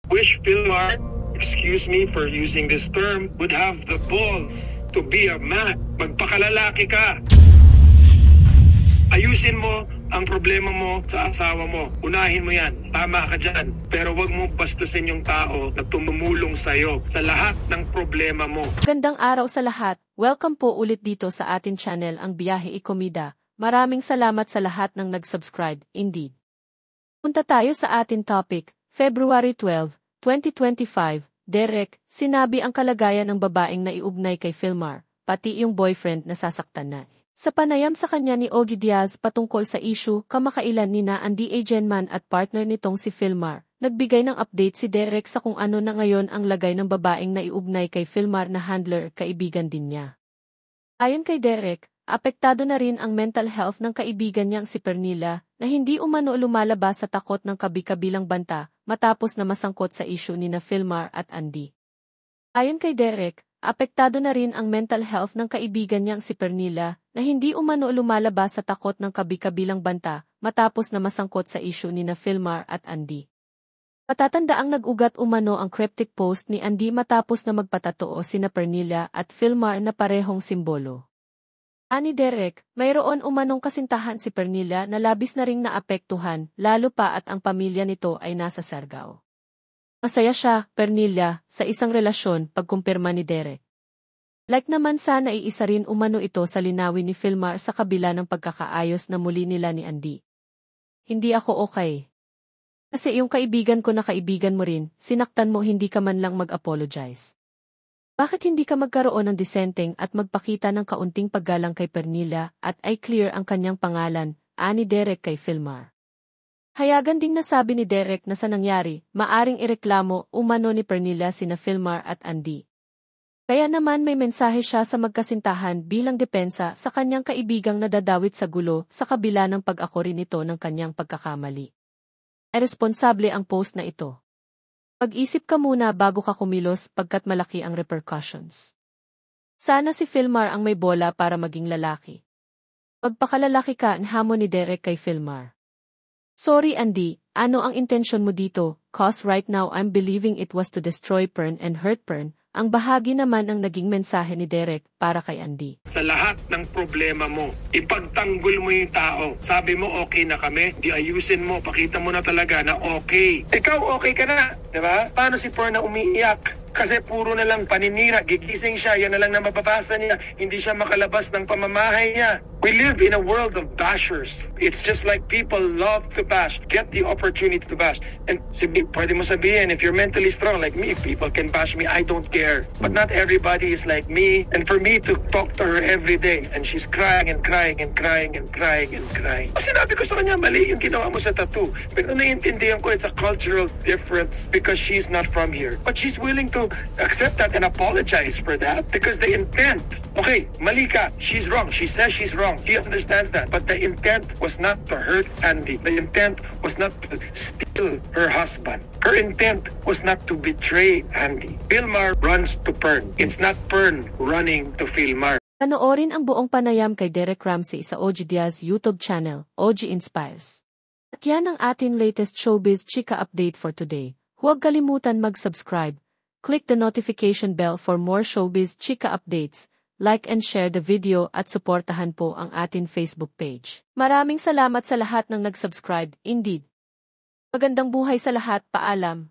Wish Vilmar, excuse me for using this term, would have the balls to be a man. Magpakalalaki ka. Ayusin mo ang problema mo sa asawa mo. Unahin mo yan. Tama ka dyan. Pero wag mo bastusin yung tao na tumumulong sa'yo sa lahat ng problema mo. Gandang araw sa lahat. Welcome po ulit dito sa atin channel ang Biyahe Ikomida. Maraming salamat sa lahat ng nag-subscribe. Indeed. Punta tayo sa atin topic. February 12, 2025. Derek, sinabi ang kalagayan ng babaeng naiugnay kay Vilmar, pati yung boyfriend na sasaktan na. Sa panayam sa kanya ni Ogie Diaz patungkol sa issue kamakailan nina Andy Agenman at partner nitong si Vilmar, nagbigay ng update si Derek sa kung ano na ngayon ang lagay ng babaeng naiugnay kay Vilmar na handler, kaibigan din niya. Ayon kay Derek, apektado na rin ang mental health ng kaibigan niyang si Pernilla na hindi umano lumalabas sa takot ng kabi-kabilang banta matapos na masangkot sa issue nina Vilmar at Andy. Ayon kay Derek, apektado na rin ang mental health ng kaibigan niyang si Pernilla na hindi umano lumalabas sa takot ng kabi-kabilang banta matapos na masangkot sa issue nina Vilmar at Andy. Patatandaang nag-ugat umano ang cryptic post ni Andy matapos na magpatotoo sina Pernilla at Vilmar na parehong simbolo. Ani Derek, mayroon umanong kasintahan si Pernilla na labis na ring naapektuhan, lalo pa at ang pamilya nito ay nasa Siargao. Masaya siya, Pernilla, sa isang relasyon, pagkumpirma ni Derek. Like naman sana iisa rin umano ito sa linawin ni Vilmar sa kabila ng pagkakaayos na muli nila ni Andy. Hindi ako okay. Kasi yung kaibigan ko na kaibigan mo rin, sinaktan mo hindi ka man lang mag-apologize. Bakit hindi ka magkaroon ng disenteng at magpakita ng kaunting paggalang kay Pernilla at ay clear ang kanyang pangalan, ani Derek kay Vilmar. Hayagan ding nasabi ni Derek na sa nangyari, maaring ireklamo umano ni Pernilla sina Vilmar at Andy. Kaya naman may mensahe siya sa magkasintahan bilang depensa sa kanyang kaibigang nadadawit sa gulo sa kabila ng pag-akori nito ng kanyang pagkakamali. Ay responsable ang post na ito. Pag-isip ka muna bago ka kumilos pagkat malaki ang repercussions. Sana si Vilmar ang may bola para maging lalaki. Pagpakalalaki ka, hamon ni Derek kay Vilmar. Sorry Andy, ano ang intensyon mo dito? Cause right now I'm believing it was to destroy Pern and hurt Pern. Ang bahagi naman ang naging mensahe ni Derek para kay Andy. Sa lahat ng problema mo, ipagtanggol mo yung tao. Sabi mo okay na kami, di ayusin mo, pakita mo na talaga na okay. Ikaw okay ka na, di ba? Paano si Pern na umiiyak? Kasi puro na lang paninira, gigising siya, yan na lang na mababasa niya, hindi siya makalabas ng pamamahay niya. We live in a world of bashers. It's just like people love to bash. Get the opportunity to bash. And pwede mo sabihin, if you're mentally strong like me, people can bash me, I don't care. But not everybody is like me. And for me to talk to her every day, and she's crying and crying and crying and crying and crying. Sinabi ko sa kanya, mali yung ginawa mo sa tattoo. Pero naiintindihan ko, it's a cultural difference because she's not from here. But she's willing to accept that and apologize for that because the intent, okay, mali ka, she's wrong, she says she's wrong, he understands that, but the intent was not to hurt Andy, the intent was not to steal her husband, her intent was not to betray Andy. Vilmar runs to Pern, it's not Pern running to Vilmar. Panoorin ang buong panayam kay Derek Ramsey sa Ogie Diaz YouTube channel, Ogie Inspires. At yan ang ating latest showbiz chika update for today. Huwag kalimutan mag-subscribe. Click the notification bell for more showbiz chika updates, like and share the video at suportahan po ang atin Facebook page. Maraming salamat sa lahat ng nag-subscribe, indeed. Magandang buhay sa lahat, paalam.